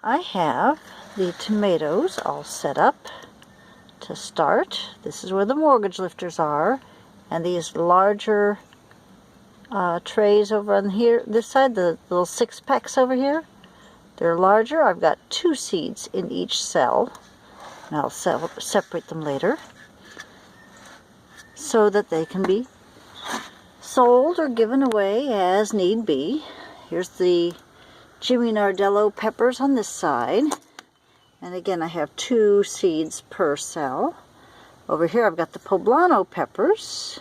I have the tomatoes all set up to start. This is where the mortgage lifters are, and these larger trays over on here, this side, the little 6-packs over here, they're larger. I've got 2 seeds in each cell, and I'll separate them later so that they can be sold or given away as need be. Here's the Jimmy Nardello peppers on this side, and again I have 2 seeds per cell. Over here I've got the poblano peppers.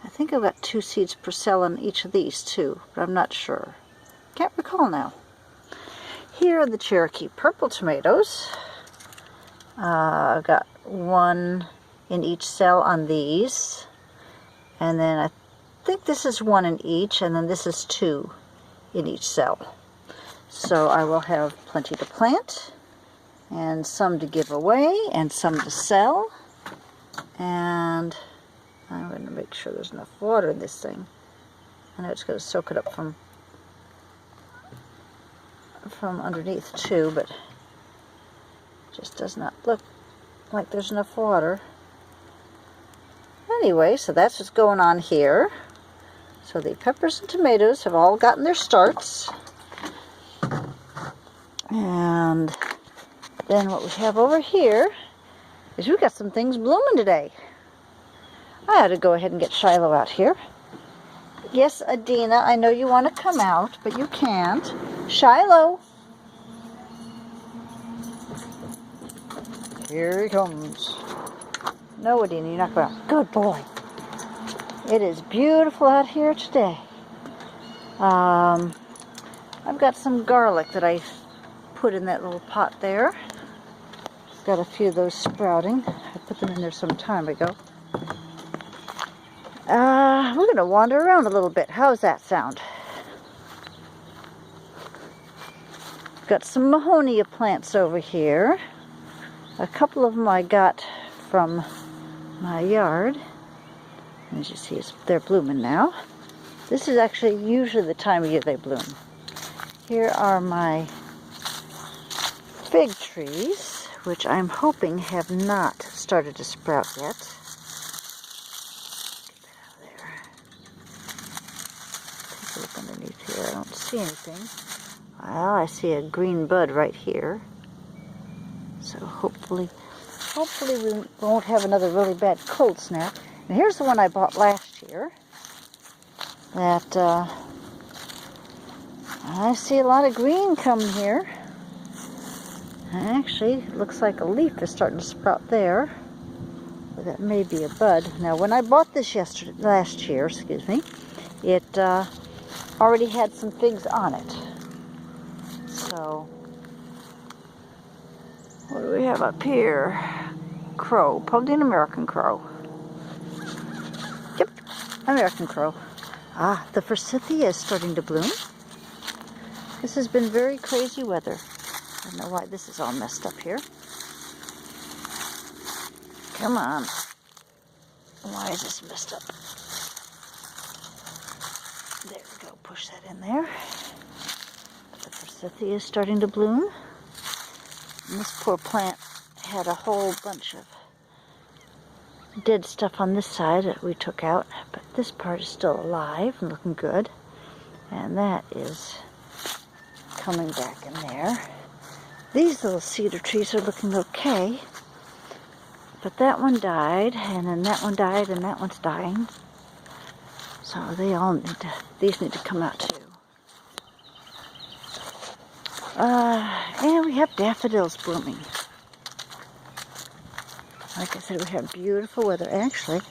I think I've got 2 seeds per cell on each of these too, but I'm not sure. Can't recall now. Here are the Cherokee purple tomatoes. I've got 1 in each cell on these, and then I think this is 1 in each, and then this is 2 in each cell. So I will have plenty to plant, and some to give away, and some to sell. And I'm going to make sure there's enough water in this thing. I know it's going to soak it up from underneath too, but it just does not look like there's enough water. Anyway, so that's what's going on here. So the peppers and tomatoes have all gotten their starts. And then what we have over here is we've got some things blooming today. I had to go ahead and get Shiloh out here. Yes, Adina, I know you want to come out, but you can't. Shiloh! Here he comes. No, Adina, you're not going out. Good boy. It is beautiful out here today. I've got some garlic that I put in that little pot there. Got a few of those sprouting. I put them in there some time ago. We're going to wander around a little bit. How's that sound? Got some Mahonia plants over here. A couple of them I got from my yard. As you see, they're blooming now. This is actually usually the time of year they bloom. Here are my fig trees, which I'm hoping have not started to sprout yet. Get that out of there. Take a look underneath here. I don't see anything. Well, I see a green bud right here. So hopefully we won't have another really bad cold snap. And here's the one I bought last year that I see a lot of green coming here. Actually, it looks like a leaf is starting to sprout there. But that may be a bud. Now, when I bought this last year, it already had some figs on it. So, what do we have up here? Crow, probably an American crow. Yep, American crow. Ah, the forsythia is starting to bloom. This has been very crazy weather. I don't know why this is all messed up here. Come on. Why is this messed up? There we go. Push that in there. The forsythia is starting to bloom. And this poor plant had a whole bunch of dead stuff on this side that we took out, but this part is still alive and looking good, and that is coming back in there. These little cedar trees are looking okay, but that one died, and then that one died, and that one's dying, so these need to come out too. And we have daffodils blooming. Like I said, we have beautiful weather. Actually,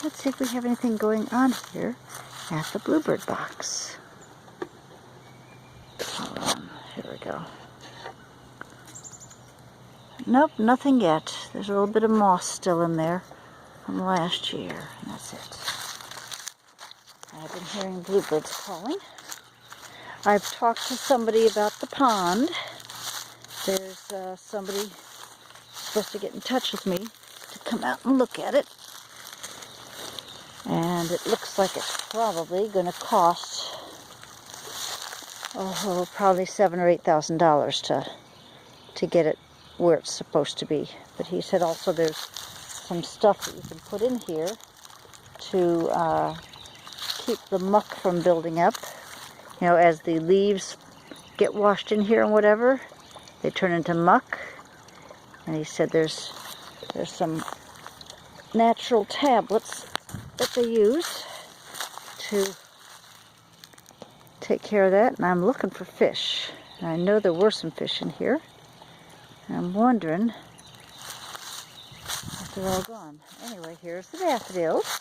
let's see if we have anything going on here at the bluebird box. Hold on, here we go. Nope, nothing yet. There's a little bit of moss still in there from last year, and that's it. I've been hearing bluebirds calling. I've talked to somebody about the pond. There's somebody supposed to get in touch with me to come out and look at it, and it looks like it's probably going to cost probably $7,000 or $8,000 to get it where it's supposed to be. But he said also there's some stuff that you can put in here to keep the muck from building up. You know, as the leaves get washed in here and whatever, they turn into muck. And he said there's some natural tablets that they use to take care of that. And I'm looking for fish. And I know there were some fish in here. And I'm wondering if they're all gone. Anyway, here's the daffodils.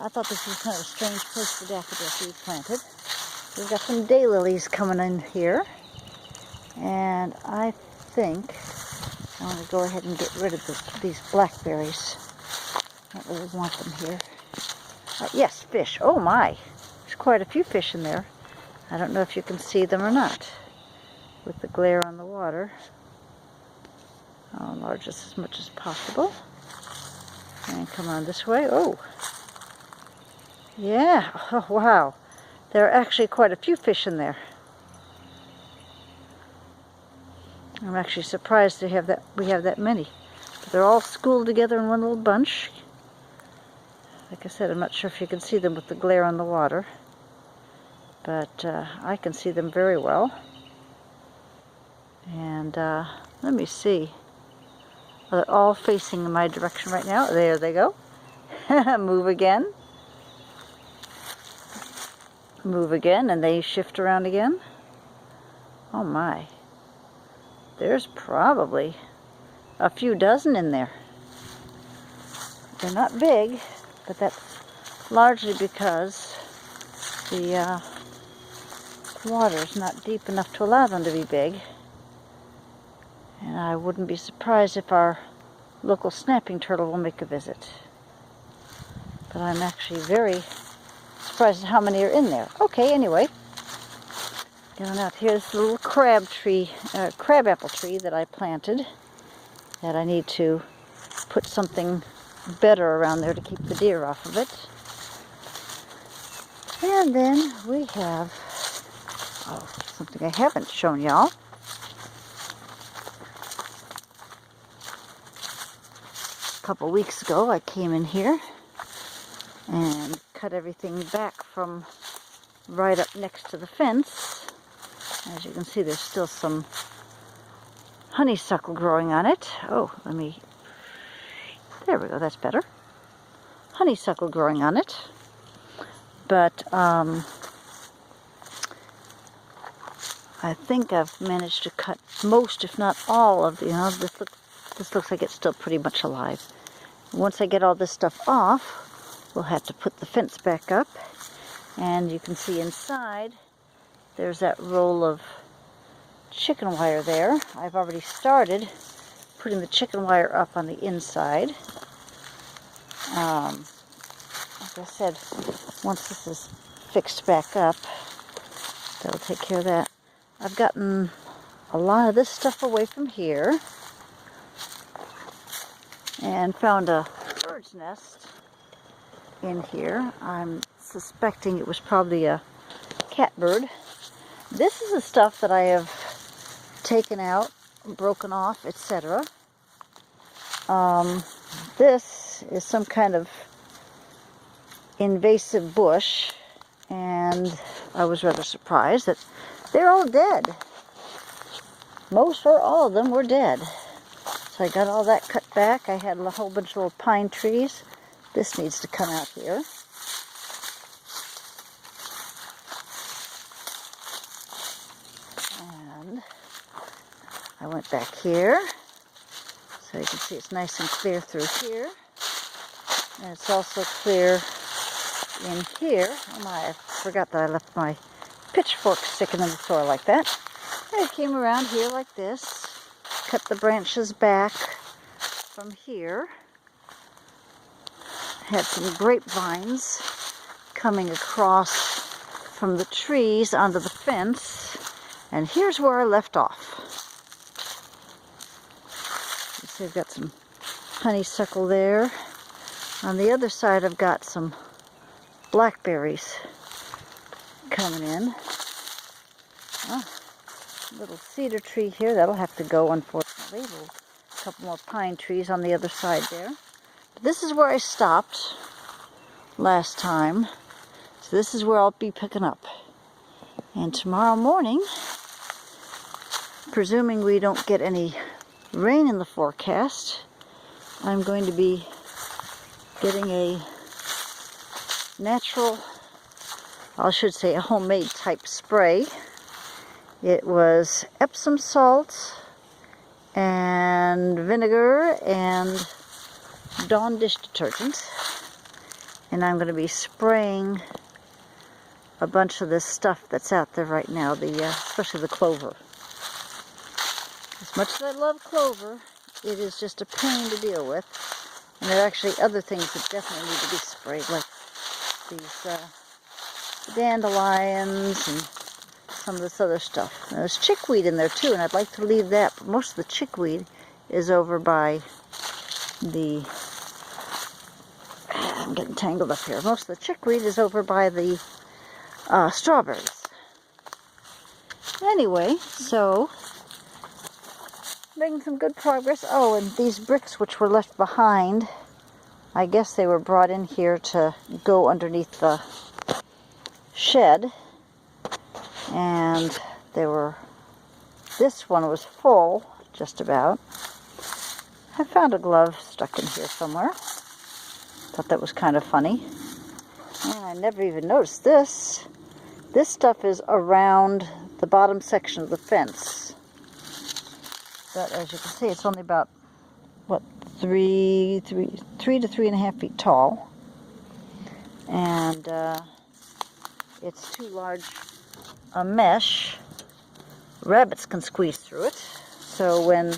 I thought this was kind of a strange place for daffodils to be planted. We've got some daylilies coming in here. And I think I want to go ahead and get rid of these blackberries. I don't really want them here. Yes, fish. Oh my! There's quite a few fish in there. I don't know if you can see them or not with the glare on the water. I'll enlarge this as much as possible. And come on this way. Oh! Yeah! Oh, wow! There are actually quite a few fish in there. I'm actually surprised we have that many. But they're all schooled together in one little bunch. Like I said, I'm not sure if you can see them with the glare on the water. But I can see them very well. And let me see. They're all facing in my direction right now. There they go. Move again. Move again, and they shift around again. Oh my. There's probably a few dozen in there. They're not big, but that's largely because the water is not deep enough to allow them to be big. And I wouldn't be surprised if our local snapping turtle will make a visit. But I'm actually very surprised at how many are in there. Okay, anyway. Going out here's the little crab apple tree that I planted. That I need to put something better around there to keep the deer off of it. And then we have something I haven't shown y'all. A couple weeks ago I came in here and cut everything back from right up next to the fence. As you can see, there's still some honeysuckle growing on it. Oh, there we go, that's better. Honeysuckle growing on it. But I think I've managed to cut most, if not all of this looks like it's still pretty much alive. Once I get all this stuff off, we'll have to put the fence back up. And you can see inside, there's that roll of chicken wire there. I've already started putting the chicken wire up on the inside. Like I said, once this is fixed back up, that'll take care of that. I've gotten a lot of this stuff away from here and found a bird's nest in here. I'm suspecting it was probably a catbird. This is the stuff that I have taken out, broken off, etc. This is some kind of invasive bush, and I was rather surprised that they're all dead. Most or all of them were dead. So I got all that cut back. I had a whole bunch of little pine trees. This needs to come out here. And I went back here. So you can see it's nice and clear through here. And it's also clear in here. Oh my, I forgot that I left my pitchfork sticking in the soil like that. I came around here like this, cut the branches back from here. Had some grapevines coming across from the trees onto the fence. And here's where I left off. You see I've got some honeysuckle there. On the other side I've got some blackberries coming in. Oh, little cedar tree here. That'll have to go, unfortunately. A couple more pine trees on the other side there. But this is where I stopped last time. So this is where I'll be picking up. And tomorrow morning, presuming we don't get any rain in the forecast, I'm going to be getting a natural, I should say a homemade type spray. It was Epsom salt and vinegar and Dawn dish detergent. And I'm going to be spraying a bunch of this stuff that's out there right now, especially the clover. As much as I love clover, it is just a pain to deal with. And there are actually other things that definitely need to be sprayed, like these dandelions and some of this other stuff. And there's chickweed in there too, and I'd like to leave that, but most of the chickweed is over by the, I'm getting tangled up here. Most of the chickweed is over by the strawberries. Anyway, so making some good progress. Oh, and these bricks which were left behind, I guess they were brought in here to go underneath the shed. And this one was full, just about. I found a glove stuck in here somewhere. Thought that was kind of funny. And I never even noticed this. This stuff is around the bottom section of the fence. But as you can see, it's only about, what, 3 to 3.5 feet tall. And it's too large a mesh. Rabbits can squeeze through it. So when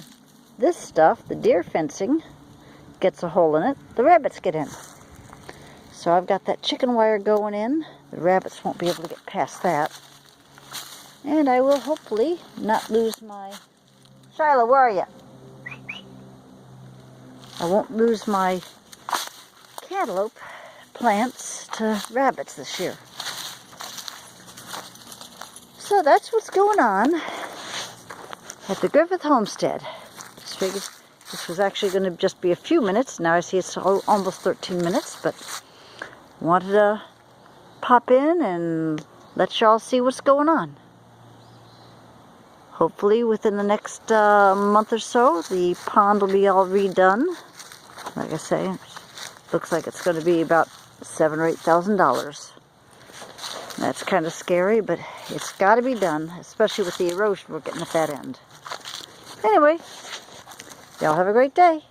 this stuff, the deer fencing, gets a hole in it, the rabbits get in. So I've got that chicken wire going in. The rabbits won't be able to get past that. And I will hopefully not lose my... Shiloh, where are you? I won't lose my cantaloupe plants to rabbits this year. So that's what's going on at the Griffith Homestead. Just figured this was actually going to just be a few minutes. Now I see it's almost 13 minutes, but wanted to pop in and let y'all see what's going on. Hopefully within the next month or so, the pond will be all redone. Like I say, looks like it's going to be about $7,000 or $8,000. That's kind of scary, but it's got to be done, especially with the erosion we're getting at that end. Anyway, y'all have a great day.